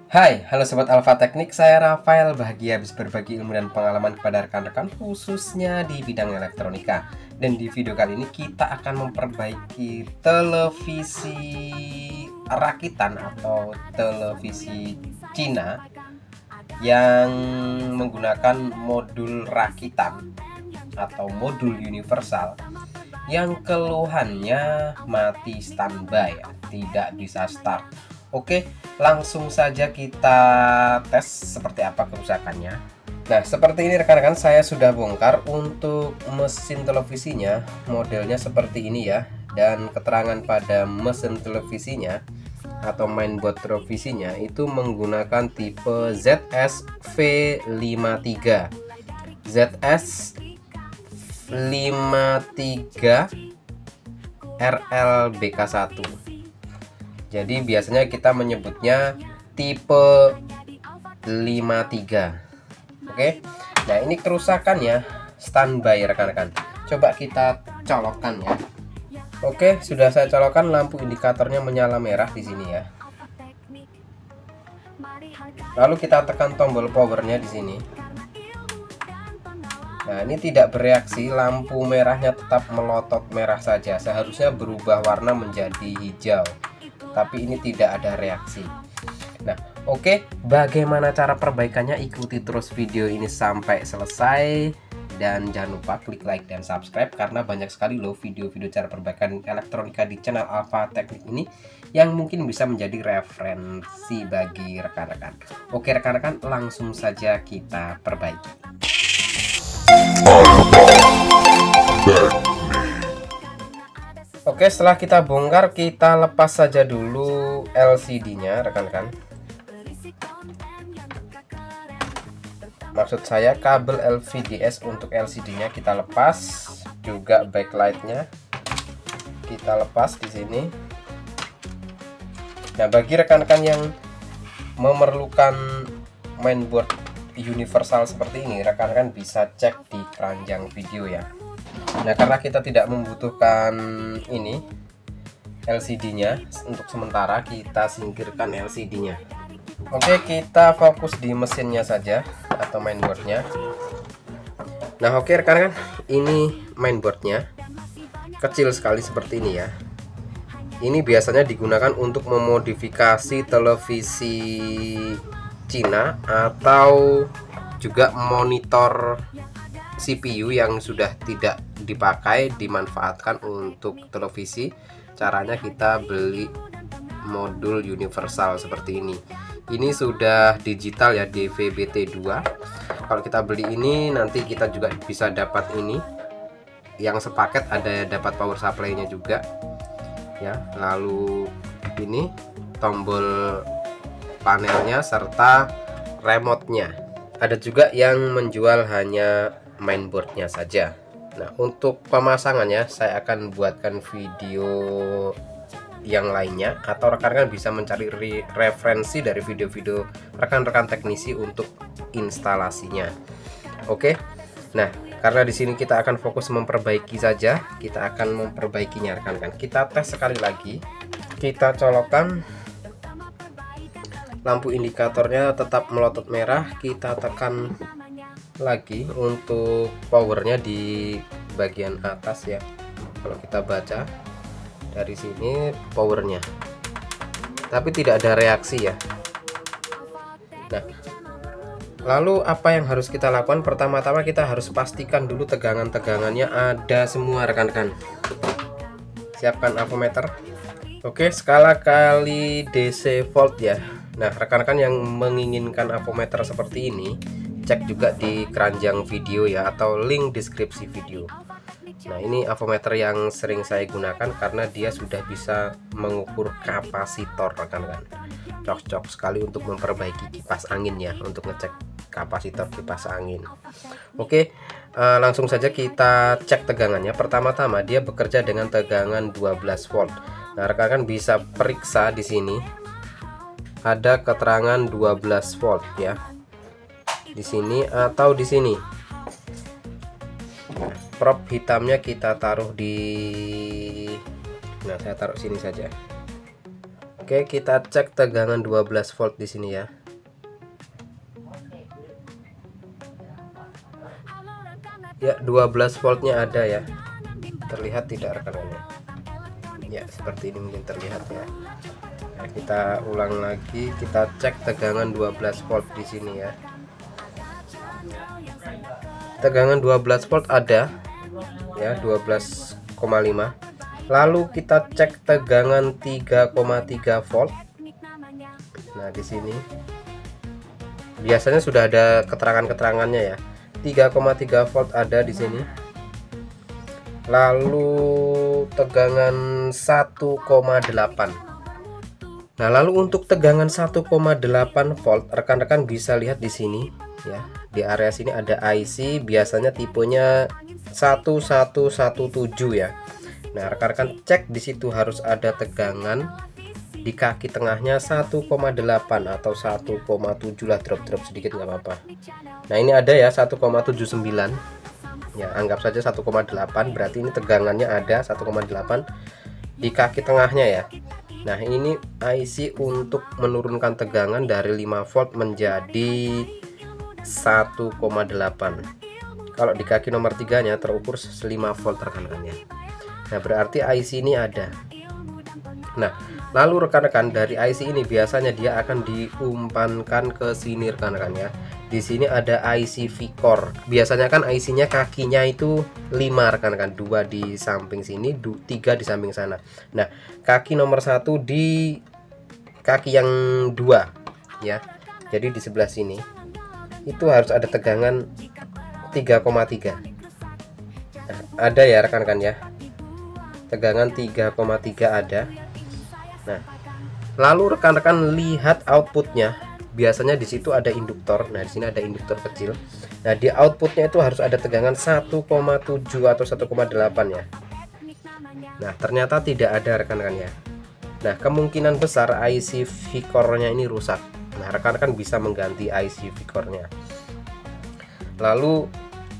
Hai, halo Sobat Alfa Teknik, saya Rafael, bahagia habis berbagi ilmu dan pengalaman kepada rekan-rekan khususnya di bidang elektronika. Dan di video kali ini kita akan memperbaiki televisi rakitan atau televisi Cina yang menggunakan modul rakitan atau modul universal yang keluhannya mati standby, tidak bisa start. Oke, langsung saja kita tes seperti apa kerusakannya. Nah, seperti ini rekan-rekan, saya sudah bongkar untuk mesin televisinya. Modelnya seperti ini ya. Dan keterangan pada mesin televisinya atau mainboard televisinya itu menggunakan tipe ZS-V53. ZS-53 RLBK1. Jadi biasanya kita menyebutnya tipe 53. Oke. Nah, ini kerusakannya standby rekan-rekan. Coba kita colokkan ya. Oke, sudah saya colokkan, lampu indikatornya menyala merah di sini ya. Lalu kita tekan tombol powernya di sini. Nah, ini tidak bereaksi, lampu merahnya tetap melotot merah saja. Seharusnya berubah warna menjadi hijau, tapi ini tidak ada reaksi. Nah, oke, bagaimana cara perbaikannya? Ikuti terus video ini sampai selesai. Dan jangan lupa klik like dan subscribe, karena banyak sekali loh video-video cara perbaikan elektronika di channel Alfa Teknik ini yang mungkin bisa menjadi referensi bagi rekan-rekan. Oke rekan-rekan, langsung saja kita perbaiki. Oke, setelah kita bongkar, kita lepas saja dulu LCD-nya rekan-rekan. Maksud saya kabel LVDS untuk LCD-nya kita lepas, juga backlight-nya kita lepas di sini. Nah, bagi rekan-rekan yang memerlukan mainboard universal seperti ini, rekan-rekan bisa cek di keranjang video ya. Nah, karena kita tidak membutuhkan ini LCD-nya, untuk sementara kita singkirkan LCD-nya. Oke, kita fokus di mesinnya saja atau mainboardnya. Nah, oke rekan-rekan, ini mainboardnya kecil sekali seperti ini ya. Ini biasanya digunakan untuk memodifikasi televisi Cina atau juga monitor CPU yang sudah tidak dipakai dimanfaatkan untuk televisi. Caranya kita beli modul universal seperti ini. Ini sudah digital ya, DVB-T2. Kalau kita beli ini nanti kita juga bisa dapat ini yang sepaket, ada dapat power supply-nya juga ya. Lalu ini tombol panelnya serta remote-nya. Ada juga yang menjual hanya mainboardnya saja. Nah, untuk pemasangannya saya akan buatkan video yang lainnya, atau rekan-rekan bisa mencari referensi dari video-video rekan-rekan teknisi untuk instalasinya. Oke. Nah, karena di sini kita akan fokus memperbaiki saja, kita akan memperbaikinya rekan-rekan. Kita tes sekali lagi. Kita colokkan, lampu indikatornya tetap melotot merah, kita tekan lagi untuk powernya di bagian atas ya. Kalau kita baca dari sini powernya, tapi tidak ada reaksi ya. Nah, lalu apa yang harus kita lakukan? Pertama-tama kita harus pastikan dulu tegangan-tegangannya ada semua rekan-rekan. Siapkan avometer. Oke, skala kali DC volt ya. Nah, rekan-rekan yang menginginkan avometer seperti ini, cek juga di keranjang video ya, atau link deskripsi video. Nah, ini avometer yang sering saya gunakan karena dia sudah bisa mengukur kapasitor rekan-rekan. Cocok sekali untuk memperbaiki kipas angin ya, untuk ngecek kapasitor kipas angin. Oke, langsung saja kita cek tegangannya. Pertama-tama dia bekerja dengan tegangan 12 volt. Nah, rekan-rekan bisa periksa di sini. Ada keterangan 12 volt ya. Di sini atau di sini. Prop hitamnya kita taruh di, nah saya taruh sini saja. Oke, kita cek tegangan 12 volt di sini ya. Ya, 12 voltnya ada ya. Terlihat tidak rekan-rekan? Ya, seperti ini mungkin terlihat ya. Nah, kita ulang lagi, kita cek tegangan 12 volt di sini ya. Tegangan 12 volt ada ya, 12,5. Lalu kita cek tegangan 3,3 volt. Nah, di sini biasanya sudah ada keterangan-keterangannya ya. 3,3 volt ada di sini. Lalu tegangan 1,8. Nah, lalu untuk tegangan 1,8 volt, rekan-rekan bisa lihat di sini ya. Di area sini ada IC, biasanya tipenya 1117 ya. Nah, rekan-rekan cek di situ harus ada tegangan di kaki tengahnya 1,8 atau 1,7 lah, drop sedikit nggak apa-apa. Nah, ini ada ya 1,79 ya, anggap saja 1,8, berarti ini tegangannya ada 1,8 di kaki tengahnya ya. Nah, ini IC untuk menurunkan tegangan dari 5 volt menjadi 1,8. Kalau di kaki nomor 3 nya terukur 5 volt rekan-rekan ya. Nah, berarti IC ini ada. Nah, lalu rekan-rekan dari IC ini biasanya dia akan diumpankan ke sini rekan-rekan ya. Di sini ada IC V-core. Biasanya kan IC-nya kakinya itu 5 rekan-rekan, 2 di samping sini, 3 di samping sana. Nah, kaki nomor 1 di kaki yang 2 ya. Jadi di sebelah sini itu harus ada tegangan 3,3. Nah, ada ya rekan-rekan ya. Tegangan 3,3 ada. Nah, lalu rekan-rekan lihat outputnya. Biasanya di situ ada induktor. Nah, di sini ada induktor kecil. Nah, di outputnya itu harus ada tegangan 1,7 atau 1,8 ya. Nah, ternyata tidak ada rekan-rekan ya. Nah, kemungkinan besar IC V-core-nya ini rusak. Nah, rekan-rekan bisa mengganti IC V-core-nya. Lalu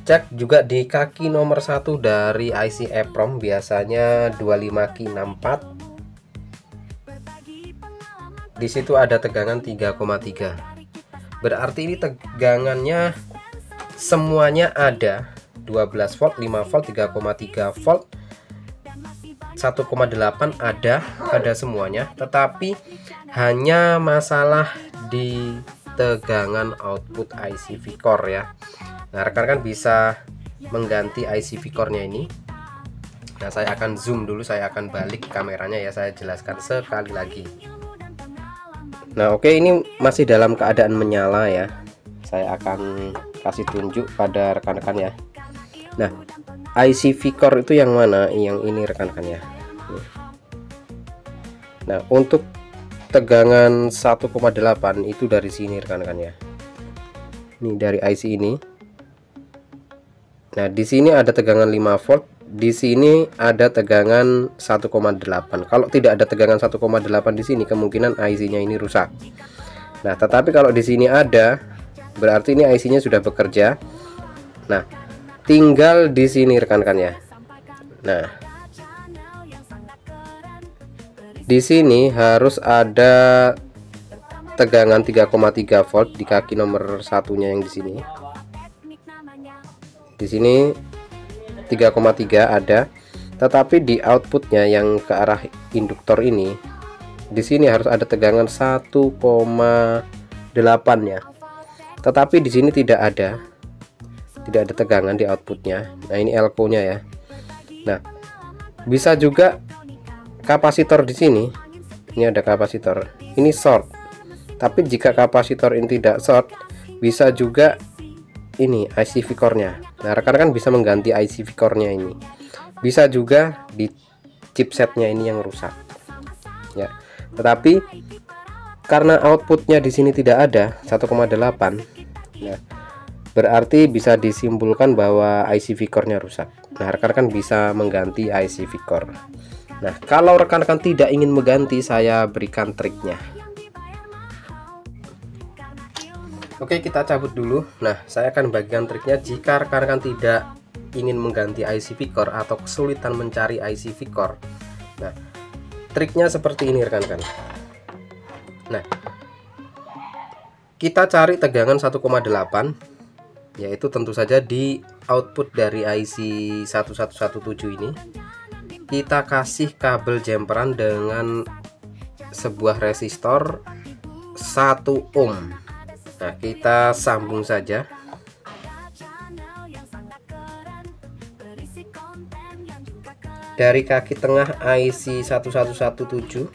cek juga di kaki nomor 1 dari IC EEPROM, biasanya 25K64. Di situ ada tegangan 3,3. Berarti ini tegangannya semuanya ada 12 volt, 5 volt, 3,3 volt, 1,8 ada semuanya, tetapi hanya masalah di tegangan output IC V-core ya. Nah, rekan-rekan bisa mengganti IC V-core-nya ini. Nah, saya akan zoom dulu, saya akan balik kameranya ya, saya jelaskan sekali lagi. Nah, oke, ini masih dalam keadaan menyala ya. Saya akan kasih tunjuk pada rekan-rekan ya. Nah, IC V-core itu yang mana? Yang ini rekan-rekan ya. Nah, untuk tegangan 1,8 itu dari sini rekan-rekan ya. Ini dari IC ini. Nah, di sini ada tegangan 5 volt. Di sini ada tegangan 1,8. Kalau tidak ada tegangan 1,8 di sini, kemungkinan IC-nya ini rusak. Nah, tetapi kalau di sini ada, berarti ini IC-nya sudah bekerja. Nah, tinggal di sini rekan-rekan ya. Nah, di sini harus ada tegangan 3,3 volt di kaki nomor satunya yang di sini. Di sini 3,3 ada, tetapi di outputnya yang ke arah induktor ini, di sini harus ada tegangan 1,8 ya. Tetapi di sini tidak ada tegangan di outputnya. Nah, ini elko-nya ya. Nah, bisa juga kapasitor di sini. Ini ada kapasitor. Ini short. Tapi jika kapasitor ini tidak short, bisa juga ini IC V-core-nya. Nah, rekan-rekan bisa mengganti IC V-core-nya ini. Bisa juga di chipsetnya ini yang rusak. Ya. Tetapi karena outputnya di sini tidak ada 1,8. Nah, berarti bisa disimpulkan bahwa IC V-core-nya rusak. Nah, rekan-rekan bisa mengganti IC V-core. Nah, kalau rekan-rekan tidak ingin mengganti, saya berikan triknya. Oke, kita cabut dulu. Nah, saya akan bagikan triknya jika rekan-rekan tidak ingin mengganti IC V-core atau kesulitan mencari IC V-core. Nah, triknya seperti ini rekan-rekan. Nah, kita cari tegangan 1,8, yaitu tentu saja di output dari IC 1117 ini, kita kasih kabel jumperan dengan sebuah resistor 1 ohm. Nah, kita sambung saja. Dari kaki tengah IC 1117,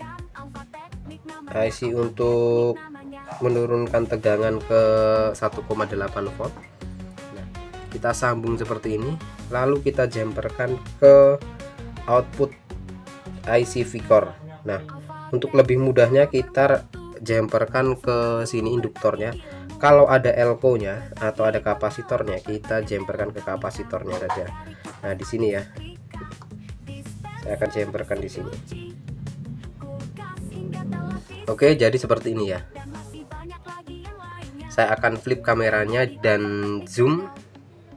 IC untuk menurunkan tegangan ke 1,8 volt. Nah, kita sambung seperti ini, lalu kita jumperkan ke output IC V-core. Nah, untuk lebih mudahnya kita jumperkan ke sini induktornya. Kalau ada elko nya atau ada kapasitornya, kita jumperkan ke kapasitornya saja. Nah, di sini ya, saya akan jumperkan di sini. Oke, jadi seperti ini ya. Saya akan flip kameranya dan zoom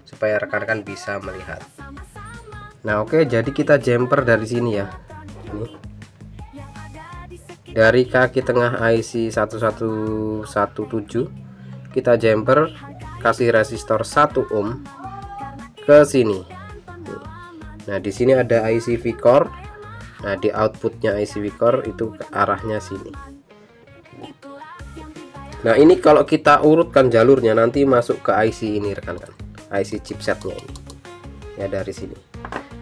supaya rekan-rekan bisa melihat. Nah, oke, jadi kita jumper dari sini ya. Ini. Dari kaki tengah IC 1117 kita jumper, kasih resistor 1 ohm ke sini. Nah, di sini ada IC V-core. Nah, di outputnya IC V-core itu ke arahnya sini. Nah, ini kalau kita urutkan jalurnya nanti masuk ke IC ini rekan-rekan, IC chipsetnya ini ya, dari sini.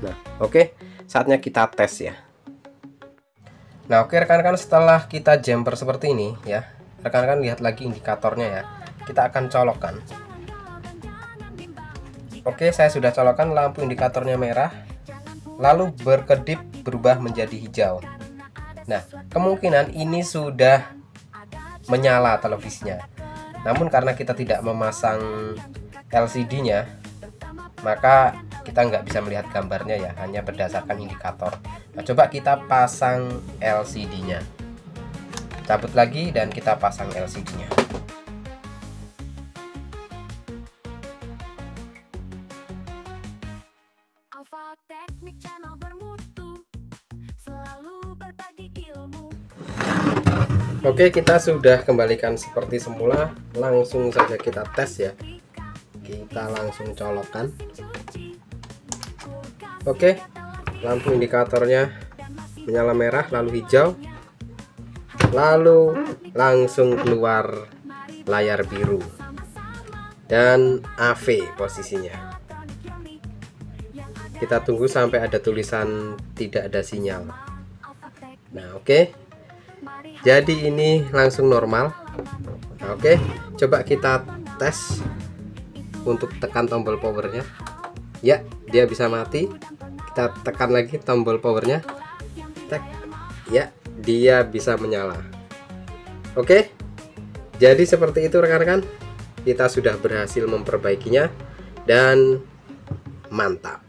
Nah, oke, saatnya kita tes ya. Nah, oke rekan-rekan, setelah kita jumper seperti ini ya, rekan-rekan lihat lagi indikatornya ya. Kita akan colokkan. Oke, saya sudah colokkan, lampu indikatornya merah, lalu berkedip berubah menjadi hijau. Nah, kemungkinan ini sudah menyala televisinya. Namun karena kita tidak memasang LCD-nya, maka kita nggak bisa melihat gambarnya ya, hanya berdasarkan indikator. Nah, coba kita pasang LCD-nya. Cabut lagi dan kita pasang LCD-nya. Oke, kita sudah kembalikan seperti semula. Langsung saja kita tes ya. Kita langsung colokkan. Oke, lampu indikatornya menyala merah lalu hijau, lalu langsung keluar layar biru dan AV posisinya. Kita tunggu sampai ada tulisan tidak ada sinyal. Nah, oke. Jadi ini langsung normal. Nah, oke, coba kita tes untuk tekan tombol powernya. Ya, dia bisa mati. Kita tekan lagi tombol powernya. Tek. Ya, dia bisa menyala. Oke. Jadi seperti itu rekan-rekan. Kita sudah berhasil memperbaikinya dan mantap.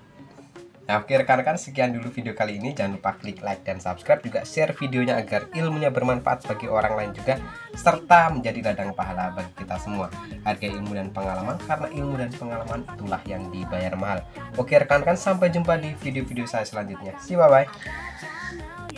Nah, oke rekan-rekan, sekian dulu video kali ini. Jangan lupa klik like dan subscribe, juga share videonya agar ilmunya bermanfaat bagi orang lain juga, serta menjadi ladang pahala bagi kita semua. Hargai ilmu dan pengalaman, karena ilmu dan pengalaman itulah yang dibayar mahal. Oke rekan-rekan, sampai jumpa di video-video saya selanjutnya. See you, bye-bye.